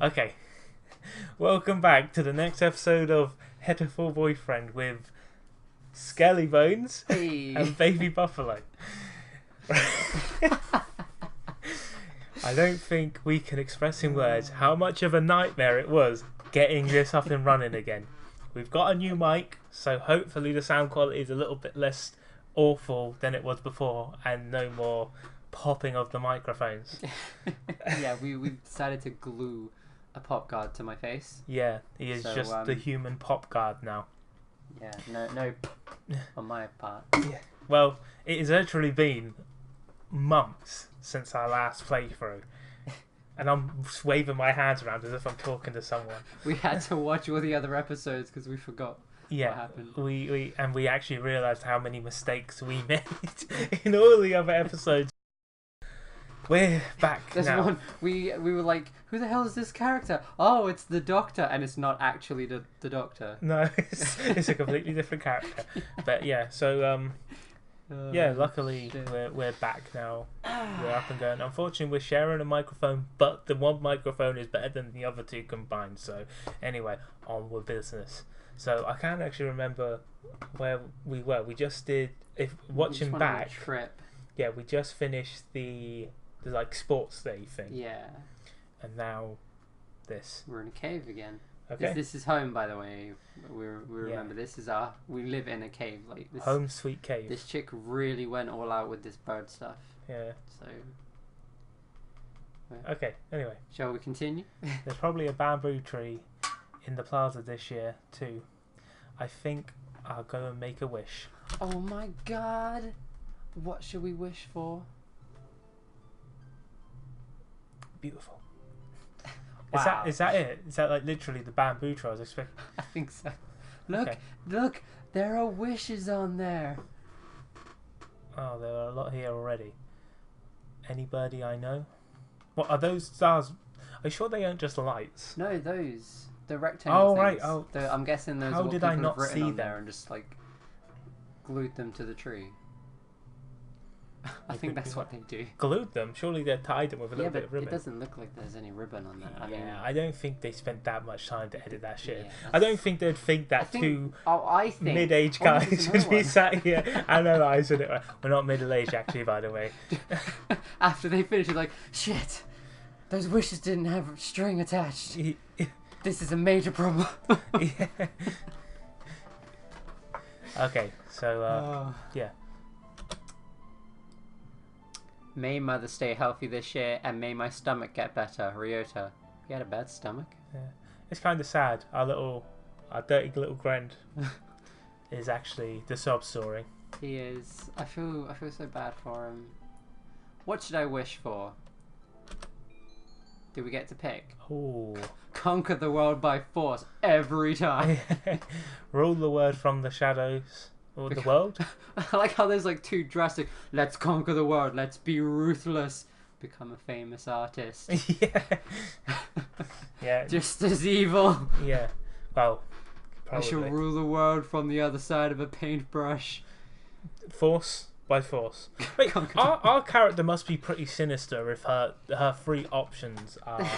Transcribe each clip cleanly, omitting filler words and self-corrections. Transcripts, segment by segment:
Okay, welcome back to the next episode of Hatoful Boyfriend with Skelly Bones Hey. and Baby Buffalo. I don't think we can express in words how much of a nightmare it was getting this up and running again. We've got a new mic, so hopefully the sound quality is a little bit less awful than it was before, and no more popping of the microphones. Yeah, we decided to glue a pop guard to my face. Yeah, he is So, just the human pop guard now. Yeah, no on my part. Yeah. Well, it has literally been months since our last playthrough, and I'm just waving my hands around as if I'm talking to someone. We had to watch all the other episodes because we forgot what Yeah, happened. we actually realised how many mistakes we made in all the other episodes. We're back There's now. one we were like, who the hell is this character? Oh, it's the Doctor, and it's not actually the Doctor. No, it's a completely different character. But yeah, so yeah, luckily shit. we're back now. We're up and going. Unfortunately, we're sharing a microphone, but the one microphone is better than the other two combined. So anyway, on with business. So I can't actually remember where we were. We just did. If watching went on a back, trip. yeah, we just finished the like sports day thing, Yeah, and now this. we're in a cave again. Okay, This is home, by the way. We remember this is we live in a cave. Like this, home sweet cave. This chick really went all out with this bird stuff. Yeah. So, Okay. Anyway, shall we continue? there's probably a bamboo tree in the plaza this year too. I think I'll go and make a wish. Oh my God! What should we wish for? Beautiful. Wow. Is that it? Is that like literally the bamboo tree I was expecting? I think so. Look, Okay. look! There are wishes on there. Oh, there are a lot here already. Anybody I know? What are those stars? Are you sure they aren't just lights? No, the rectangle things. Right, oh. I'm guessing those How are what did people I not have written see on them? there and just like glued them to the tree. I They think could that's be what they do. Glued them? Surely they tied them with a Yeah, little but bit of ribbon. it doesn't look like there's any ribbon on that. I mean, Yeah, I don't think they spent that much time to edit that shit. yeah, I don't think they'd think that two I think mid-aged oh, there's guys another would be one. sat here analysing it. We're not middle-aged, actually, by the way. After they finish, you're like, shit, those wishes didn't have string attached. This is a major problem. Yeah. Okay, so yeah. May mother stay healthy this year, and may my stomach get better. Ryota, you had a bad stomach? It's kind of sad. Our dirty little friend is actually the sob story. He is. I feel so bad for him. What should I wish for? Do we get to pick? Ooh. Conquer the world by force every time. Rule the word from the shadows. Or the world? I like how there's like two drastic. Let's conquer the world. Let's be ruthless. Become a famous artist. Yeah. Yeah. Just as evil. Yeah. Well, I shall probably. rule the world from the other side of a paintbrush. Force by force. Wait, our character must be pretty sinister if her three options are,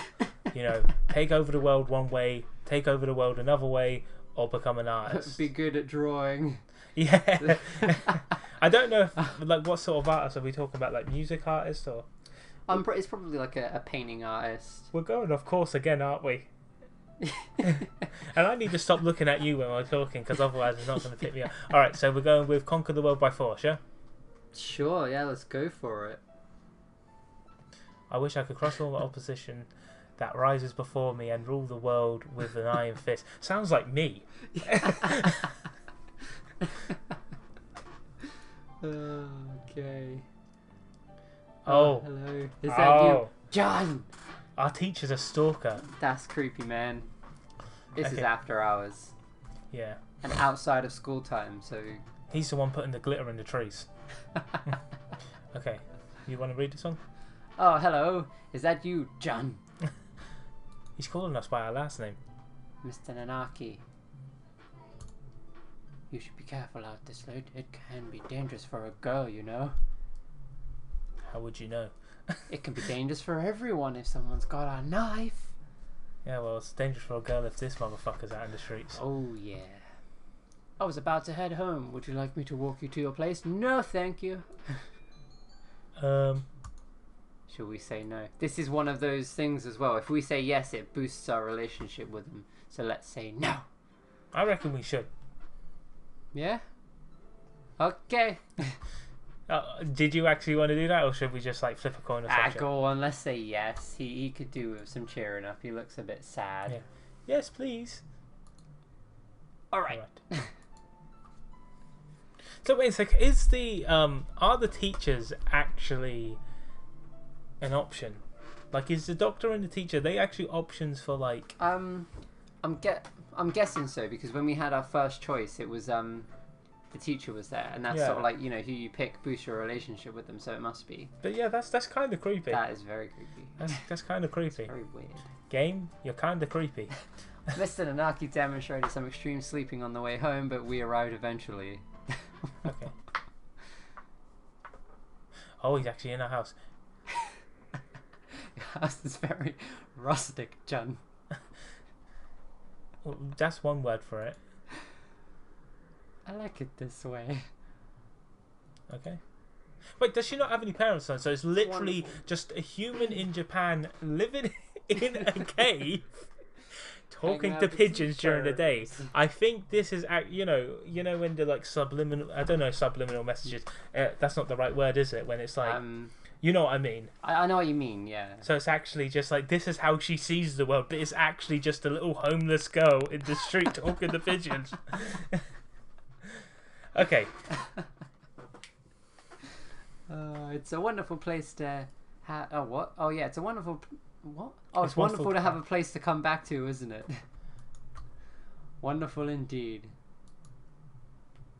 take over the world one way, take over the world another way, or become an artist. Be good at drawing. Yeah. I don't know if, like, what sort of artist are we talking about? Like music artist or? It's probably like a painting artist. We're going off course again, aren't we? And I need to stop looking at you when we're talking, because otherwise it's not going to pick me up. Alright, so we're going with Conquer the World by Force, yeah? Sure, yeah, let's go for it. I wish I could crush all the opposition that rises before me and rule the world with an iron fist. Sounds like me. Okay. Oh. Hello. Is that you? John! Our teacher's a stalker. That's creepy, man. This is Okay. after hours. Yeah. And outside of school time, so... He's the one putting the glitter in the trees. Okay. You want to read the song? Oh, hello. Is that you, John? He's calling us by our last name. Mr. Nanaki. You should be careful out this late. It can be dangerous for a girl, you know. How would you know? It can be dangerous for everyone if someone's got a knife. Yeah, well, it's dangerous for a girl if this motherfucker's out in the streets. Oh, yeah. I was about to head home. Would you like me to walk you to your place? No, thank you. Shall we say no? This is one of those things as well. If we say yes, it boosts our relationship with them. So let's say no. I reckon we should. Yeah? Okay. Did you actually want to do that, or should we just like flip a coin or something? Go on, let's say yes. He could do with some cheering up. He looks a bit sad. Yeah. Yes, please. Alright. So wait a sec, is the are the teachers actually an option? Like, is the doctor and the teacher, they actually options for like I'm guessing so, because when we had our first choice it was the teacher was there, and that's sort of like, you know, who you pick boosts your relationship with them, so it must be. But yeah, that's kind of creepy. That is very creepy. That's kind of creepy. Very weird. Game, you're kind of creepy. Mr. Nanaki demonstrated some extreme sleeping on the way home, but we arrived eventually. Okay. Oh, he's actually in our house. Your house is very rustic, John. Well, that's one word for it. I like it this way. Okay. Wait, does she not have any parents then? So it's literally Wonderful. just a human in Japan living in a cave, talking to pigeons during the day. I think this is, you know when the like subliminal, I don't know, subliminal messages. That's not the right word, is it? When it's like, you know what I mean? I know what you mean, yeah. So it's actually just like, this is how she sees the world, but it's actually just a little homeless girl in the street talking to pigeons. Okay. It's a wonderful place to have. Oh, what? Oh, yeah, it's a wonderful. What? Oh, It's it's wonderful wonderful to have a place to come back to, isn't it? Wonderful indeed.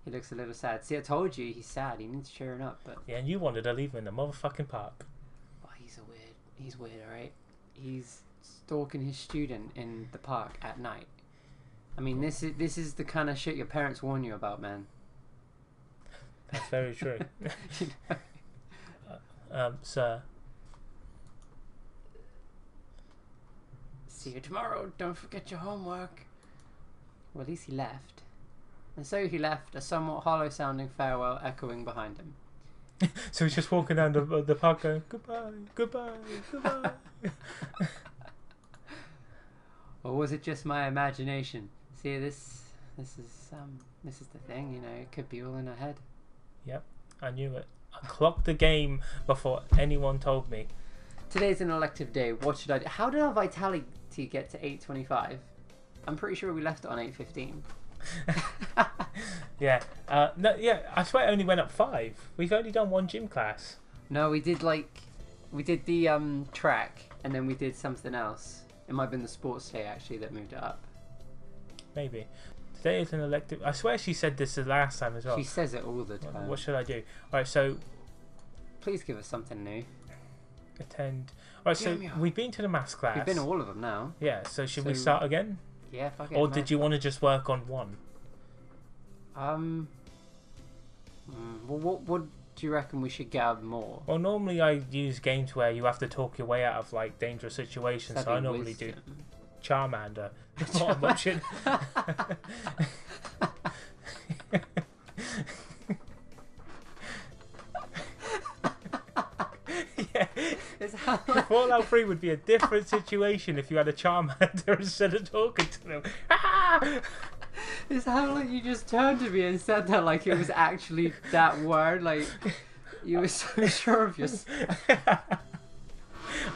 He looks a little sad. See, I told you he's sad. He needs cheering up, but. Yeah, and you wanted to leave him in the motherfucking park. Oh, he's weird, alright? He's stalking his student in the park at night. I mean, this is the kind of shit your parents warn you about, man. That's very true. Sir. See you tomorrow. Don't forget your homework. Well, at least he left. And so he left, a somewhat hollow-sounding farewell echoing behind him. So he's just walking down the park going, goodbye, goodbye, goodbye. Or was it just my imagination? See, this is the thing, you know, it could be all in her head. Yep, I knew it. I clocked the game before anyone told me. Today's an elective day. What should I do? How did our vitality get to 825? I'm pretty sure we left it on 815. Yeah. No, yeah, I swear it only went up 5. We've only done one gym class. No, we did the track, and then we did something else. It might have been the sports day actually that moved it up. Maybe. Today is an elective. I swear she said this the last time as well. She says it all the time. What should I do? Alright, so Please give us something new. attend. Alright, so we've been to the maths class. We've been to all of them now. Yeah, so should we So- start again? Yeah, fuck it. Or did you want to just work on one? Well, what do you reckon we should get out more? Well, normally I use games where you have to talk your way out of like dangerous situations, so I That'd be normally do wisdom. Charmander. Not a option. Yeah. It's how Fallout 3 would be a different situation if you had a Charmander instead of talking to them. Ah! It's how like you just turned to me and said that like it was actually that word. Like you were so sure of yourself.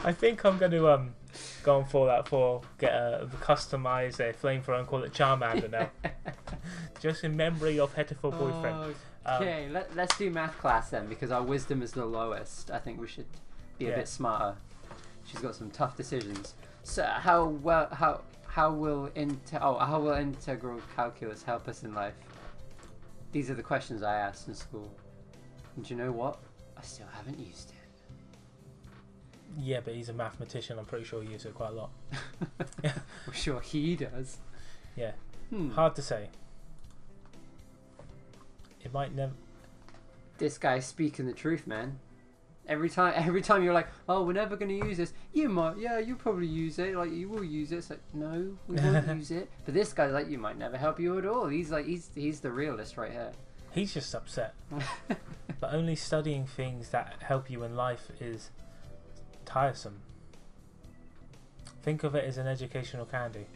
I think I'm going to go on Fallout 4, customize a flamethrower and call it Charmander now. Just in memory of Hatoful boyfriend. Okay, let's do math class then, because our wisdom is the lowest. I think we should be a bit smarter. She's got some tough decisions. So how will integral calculus help us in life? These are the questions I asked in school. And do you know what? I still haven't used it. Yeah, but he's a mathematician. I'm pretty sure he uses it quite a lot. I'm sure he does. Yeah. Hard to say. It might never. This guy's speaking the truth, man. Every time you're like, oh, we're never going to use this. You might, yeah, you probably use it. Like, you will use it. It's like, no, we won't use it. But this guy's like, you might never help you at all. He's like, he's the realist right here. He's just upset. But only studying things that help you in life is tiresome. Think of it as an educational candy.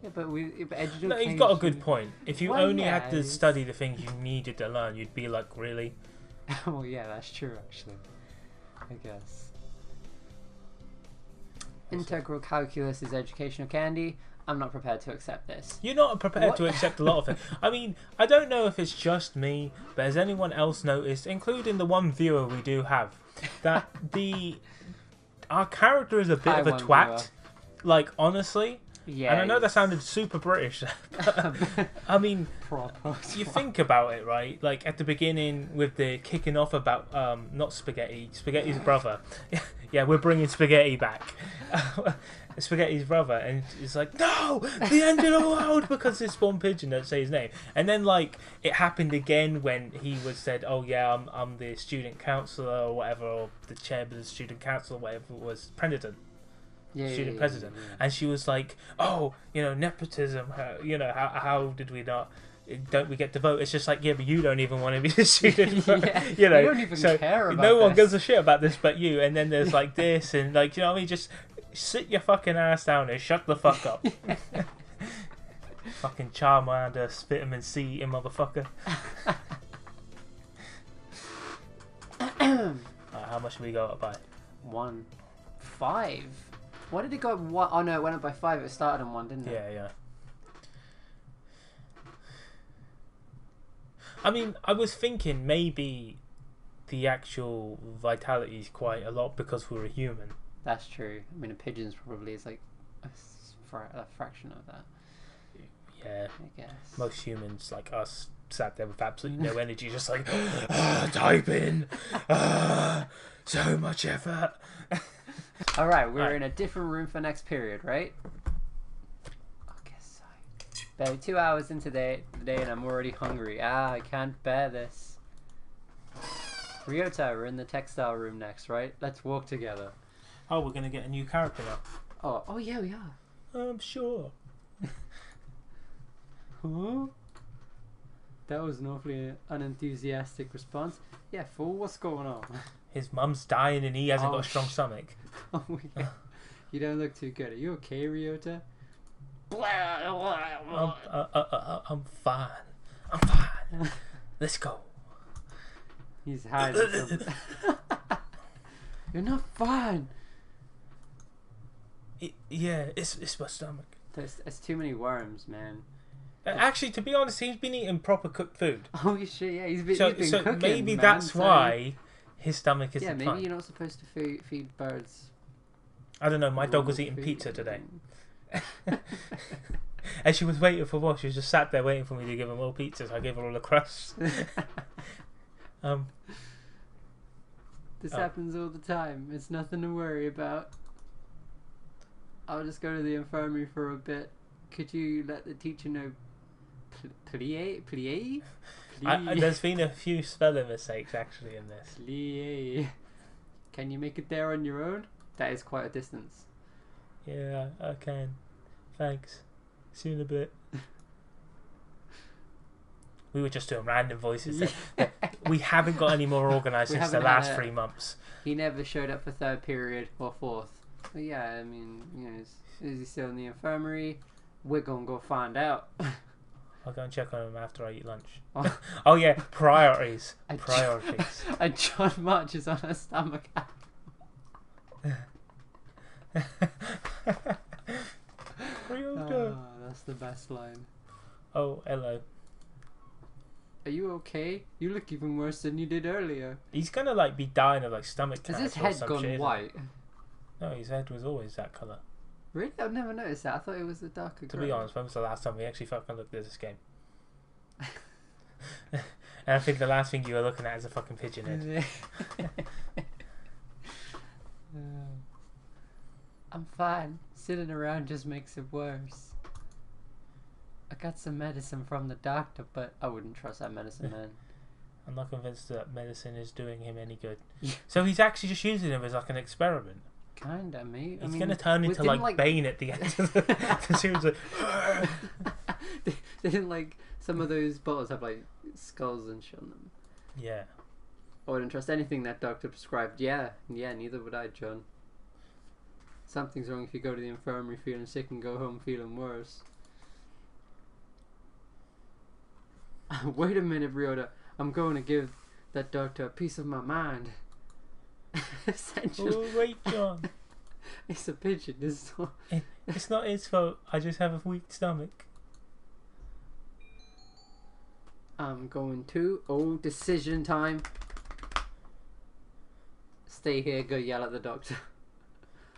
Yeah, but education... No, you've got a good point. If you only had to study the things you needed to learn, you'd be like, really? Well, yeah, that's true, actually. I guess. Integral calculus is educational candy. I'm not prepared to accept this. You're not prepared to accept a lot of it. I mean, I don't know if it's just me, but has anyone else noticed, including the one viewer we do have, that our character is a bit of a twat? Viewer. Like, honestly... Yeah, and I know that sounded super British. I mean, you think about it, right? Like at the beginning with the kicking off about not Spaghetti's brother. Yeah, we're bringing Spaghetti back. Spaghetti's brother, and it's like, no, the end of the world, because this one pigeon don't say his name. And then like it happened again when he was said, oh yeah, I'm the student councillor or whatever, or the chairman of the student council, or whatever it was, president. Student president, and she was like, "Oh, nepotism. How did we not? Don't we get to vote?" It's just like, yeah, but you don't even want to be the student. You don't even care about no one gives a shit about this but you. And then there's like this, and like, you know what I mean? Just sit your fucking ass down and shut the fuck up. Fucking Charmander, vitamin C eating motherfucker. How much did we go up by? 1.5. Why did it go up 1? Oh no, it went up by 5. It started on 1, didn't it? Yeah. I mean, I was thinking maybe the actual vitality is quite a lot because we're a human. That's true. I mean, a pigeon's probably is like a fraction of that. Yeah. I guess. Most humans, like us, sat there with absolutely no energy, just like, type in, so much effort. Alright, we're in a different room for next period, right? I guess so. Barely 2 hours into the day and I'm already hungry. I can't bear this. Ryota, we're in the textile room next, right? Let's walk together. Oh, we're gonna get a new character now. Oh yeah, we are. I'm sure. Huh? That was an awfully unenthusiastic response. Yeah, fool, what's going on? His mum's dying and he hasn't got a strong stomach. Oh yeah. You don't look too good. Are you okay, Ryota? I'm fine. I'm fine. Let's go. He's hiding something. You're not fine. Yeah, it's my stomach. There's too many worms, man. Actually, to be honest, he's been eating proper cooked food. Oh shit, yeah, he's been so cooking, maybe man, that's why his stomach isn't maybe fine. you're not supposed to feed birds. I don't know, my dog was eating pizza today. And she was waiting for what? She was just sat there waiting for me to give her more pizzas. I gave her all the crusts. This happens all the time. It's nothing to worry about. I'll just go to the infirmary for a bit. Could you let the teacher know? Plie? There's been a few spelling mistakes actually in this. Plie. Can you make it there on your own? That is quite a distance. Yeah, I can. Thanks. See you in a bit. We were just doing random voices. We haven't got any more organised since the last 3 months. He never showed up for 3rd period or 4th. But yeah, I mean, is he still in the infirmary? We're gonna go find out. I'll go and check on him after I eat lunch. Oh yeah, priorities. Priorities. And John March is on her stomach. Oh, that's the best line. Oh, hello. Are you okay? You look even worse than you did earlier. He's gonna like be dying of like stomach cancer. Has his head gone white? No, his head was always that colour. Really? I've never noticed that. I thought it was a darker grey. To be honest, when was the last time we actually fucking looked at this game? And I think the last thing you were looking at is a fucking pigeon head. I'm fine. Sitting around just makes it worse. I got some medicine from the doctor, but I wouldn't trust that medicine man. I'm not convinced that medicine is doing him any good. So he's actually just using him as like an experiment. Kinda, mate. He's gonna turn into like Bane at the end of the series. Like, didn't like some of those bottles have like skulls and shit on them? yeah. I wouldn't trust anything that doctor prescribed. Yeah, neither would I, John. Something's wrong if you go to the infirmary feeling sick and go home feeling worse. Wait a minute, Ryota. I'm going to give that doctor a piece of my mind. Essentially. Oh, wait, John. It's a pigeon. It's not his fault. I just have a weak stomach. I'm going to... Oh, decision time. Stay here, go yell at the doctor.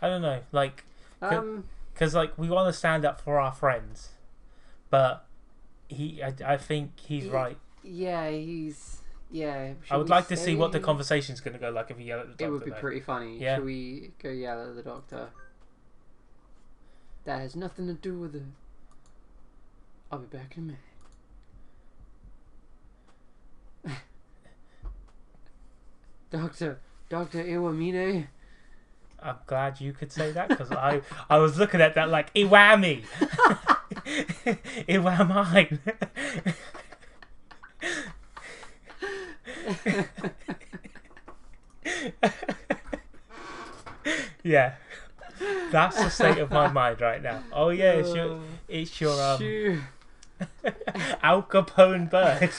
I don't know, like... Because, like, we want to stand up for our friends. But I think he's right. Yeah, he's... Yeah. I would like to see what the conversation's going to go like if you yell at the doctor. It would be pretty funny. Yeah. Should we go yell at the doctor? That has nothing to do with it. I'll be back in a minute. Doctor Iwamine. I'm glad you could say that because I was looking at that like Iwami. Iwamine. Yeah, that's the state of my mind right now. Oh yeah, it's your Al Capone bird.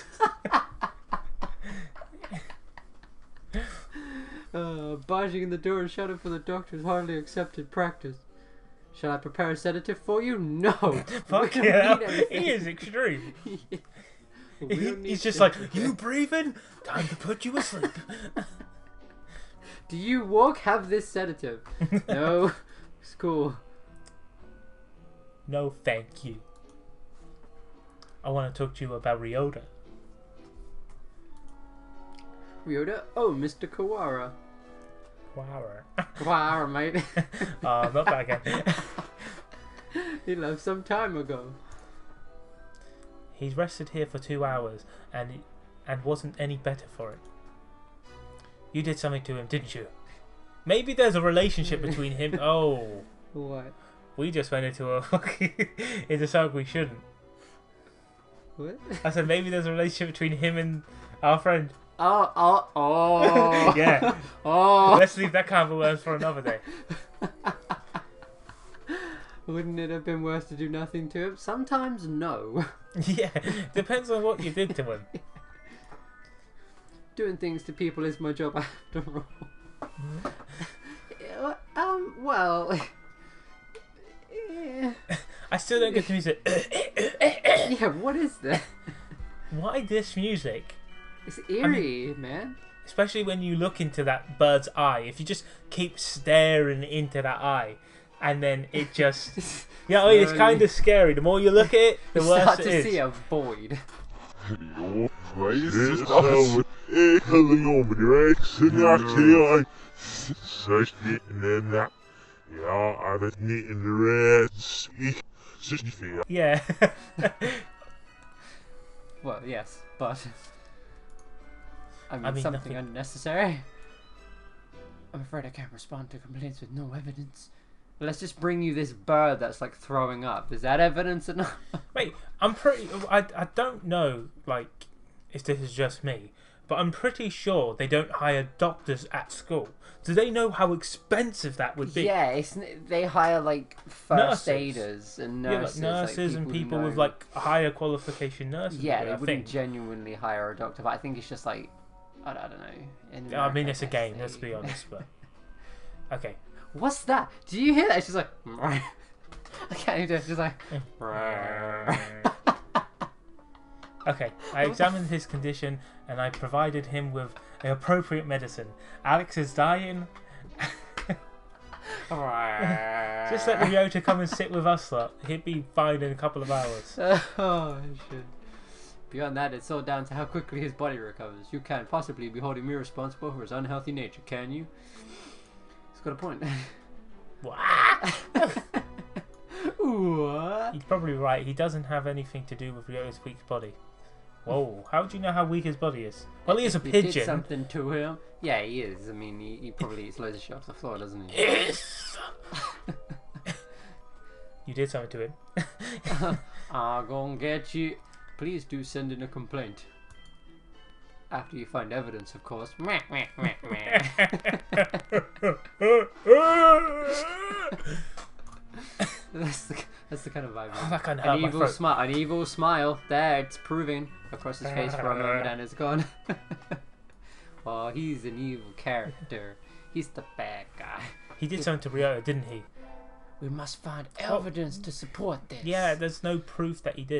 Barging in the door and shouting for the doctor is hardly accepted practice. Shall I prepare a sedative for you? No. Fuck yeah, he is extreme. He's just like, you breathing? Time to put you asleep. Do you walk? Have this sedative. No. It's cool. No, thank you. I want to talk to you about Ryota. Ryota? Oh, Mr. Kawara. Kawara, mate. Oh, not that again. He left some time ago. He's rested here for 2 hours and wasn't any better for it. You did something to him, didn't you? Maybe there's a relationship between him. Oh. What? We just went into into something we shouldn't. What? I said maybe there's a relationship between him and our friend. Oh. Yeah. Oh. Let's leave that kind of worms for another day. Wouldn't it have been worse to do nothing to him? Sometimes no. Yeah, depends on what you did to him. Doing things to people is my job after all. Well... Yeah. I still don't get the music. Yeah, what is that? Why this music? It's eerie, man. Especially when you look into that bird's eye. If you just keep staring into that eye, and then it just... Yeah, I mean, it's kind of scary. The more you look at it, the worse it is. You start to see a void. Yeah. Well, yes, but... I mean something nothing... unnecessary. I'm afraid I can't respond to complaints with no evidence. Let's just bring you this bird that's like throwing up. Is that evidence enough? Wait, I don't know, like, if this is just me, but I'm pretty sure they don't hire doctors at school. Do they know how expensive that would be? Yeah, they hire like first aiders and nurses. Yeah, like nurses and people with like higher qualification nurses. Yeah, they wouldn't genuinely hire a doctor, but I think it's just like, I don't know. I mean, it's a game, let's be honest, but... Okay. What's that? Do you hear that? It's just like... I can't even do it. It's just like... Okay, I examined his condition and I provided him with appropriate medicine. Alex is dying. Just let Ryota come and sit with us lot. He'd be fine in a couple of hours. Oh, shit. Beyond that, it's all down to how quickly his body recovers. You can't possibly be holding me responsible for his unhealthy nature, can you? He's got a point. What? What? He's probably right. He doesn't have anything to do with Ryota's weak body. Whoa, how do you know how weak his body is? Well, he is a He pigeon. did something to him. Yeah, he is. I mean, he probably eats loads of shit off the floor, doesn't he? Yes! You did something to him. I'm gonna get you. Please do send in a complaint. After you find evidence, of course. That's the kind of vibe. Oh, that kind of hurt my throat. An evil smile. There, it's proving across his face for a moment, and it's gone. Oh, he's an evil character. He's the bad guy. He did something to Ryota, didn't he? We must find evidence to support this. Yeah, there's no proof that he did.